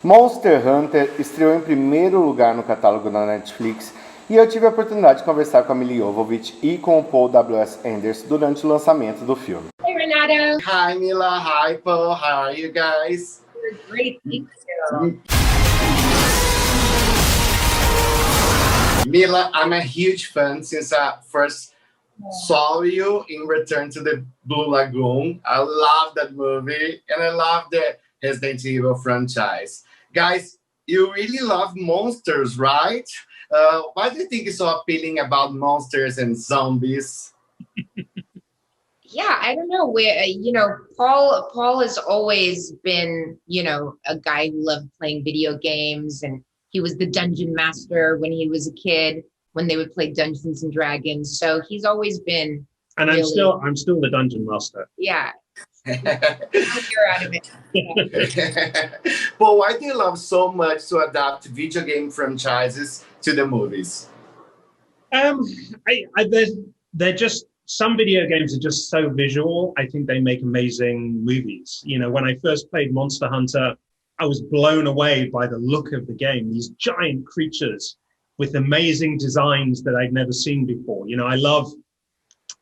Monster Hunter estreou em primeiro lugar no catálogo da Netflix e eu tive a oportunidade de conversar com a Milla Jovovich e com o Paul W.S. Anderson durante o lançamento do filme. Hey, Renato. Hi, Milla. Hi, Paul. How are you guys? We're great. Thank you. Milla, I'm a huge fan since I first saw you in Return to the Blue Lagoon. I love that movie and I love the Resident Evil franchise. Guys, you really love monsters, right? What do you think is so appealing about monsters and zombies? Yeah, I don't know. Paul has always been, a guy who loved playing video games, and he was the dungeon master when he was a kid, when they would play Dungeons and Dragons. So he's always been. And really, I'm still the dungeon master. Yeah. You're out of it. Yeah. But why do you love so much to adapt video game franchises to the movies? They're just, some video games are just so visual. I think they make amazing movies. When I first played Monster Hunter, I was blown away by the look of the game. These giant creatures with amazing designs that I'd never seen before.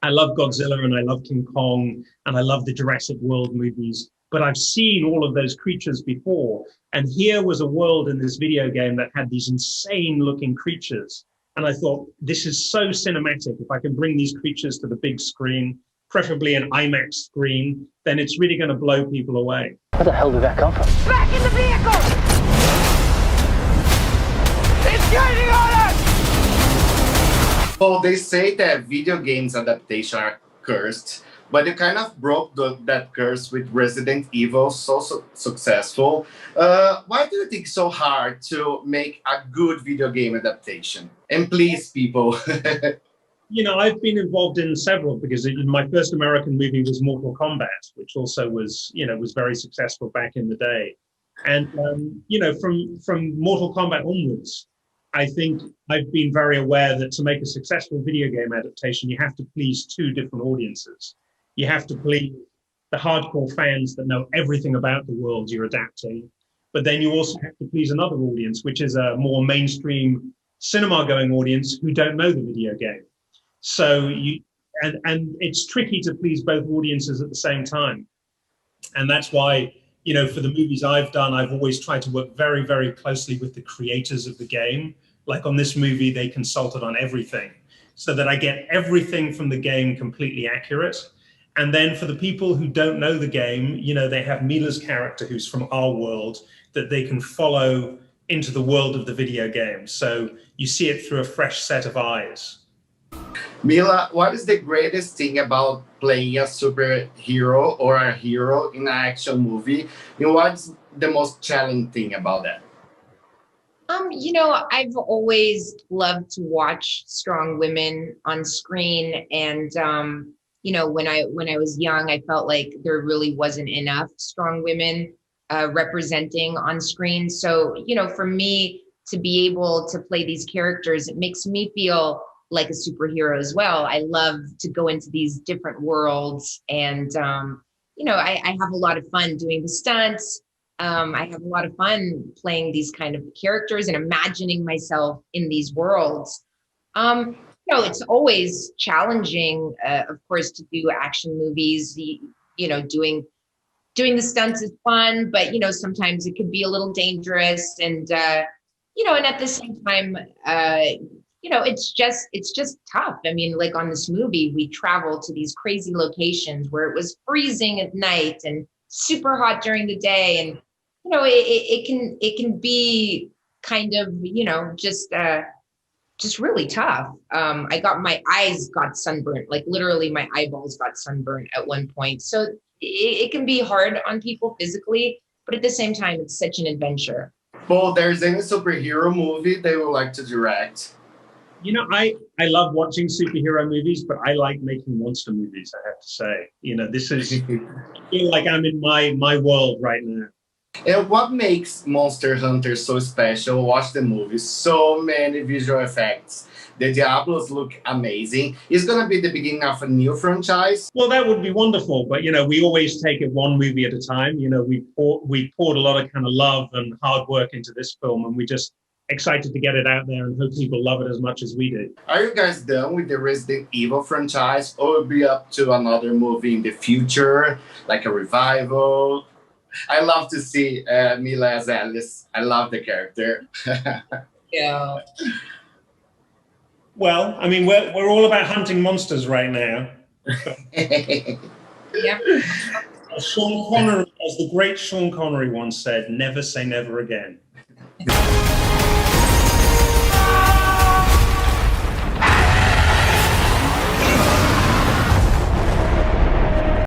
I love Godzilla and I love King Kong and I love the Jurassic World movies, but I've seen all of those creatures before. And here was a world in this video game that had these insane looking creatures. And I thought, this is so cinematic. If I can bring these creatures to the big screen, preferably an IMAX screen, then it's really going to blow people away. Where the hell did that come from? Back in the vehicle! It's gaining on us! Well, they say that video games adaptation are cursed, but you kind of broke that curse with Resident Evil, so successful. Why do you think it's so hard to make a good video game adaptation? And please, people. I've been involved in several, because my first American movie was Mortal Kombat, which also was very successful back in the day. And, from Mortal Kombat onwards, I think I've been very aware that to make a successful video game adaptation, you have to please two different audiences. You have to please the hardcore fans that know everything about the world you're adapting, but then you also have to please another audience, which is a more mainstream cinema-going audience who don't know the video game. So and it's tricky to please both audiences at the same time. And that's why, for the movies I've done, I've always tried to work very, very closely with the creators of the game. Like on this movie, they consulted on everything so that I get everything from the game completely accurate. And then for the people who don't know the game, they have Milla's character, who's from our world, that they can follow into the world of the video game. So you see it through a fresh set of eyes. Milla, what is the greatest thing about playing a superhero or a hero in an action movie? And what's the most challenging thing about that? I've always loved to watch strong women on screen. And, when I was young, I felt like there really wasn't enough strong women representing on screen. So, for me to be able to play these characters, it makes me feel like a superhero as well. I love to go into these different worlds, and I have a lot of fun doing the stunts. I have a lot of fun playing these kind of characters and imagining myself in these worlds. It's always challenging, of course, to do action movies. Doing the stunts is fun, but sometimes it could be a little dangerous, and and at the same time, it's just tough. I mean, like on this movie, we traveled to these crazy locations where it was freezing at night and super hot during the day. And, it can be kind of, just really tough. My eyes got sunburnt, like literally my eyeballs got sunburnt at one point. So it can be hard on people physically, but at the same time, it's such an adventure. Well, there's any superhero movie they would like to direct? I love watching superhero movies, but I like making monster movies, I have to say. This is, I feel like I'm in my world right now. And what makes Monster Hunter so special? Watch the movie. So many visual effects. The Diablos look amazing. It's gonna be the beginning of a new franchise. Well, that would be wonderful, but we always take it one movie at a time. We poured a lot of kind of love and hard work into this film, and we're just excited to get it out there and hope people love it as much as we do. Are you guys done with the Resident Evil franchise, or will be up to another movie in the future, like a revival? I love to see Milla as Alice. I love the character. Yeah. Well, I mean, we're all about hunting monsters right now. Yep. As the great Sean Connery once said, "Never say never again."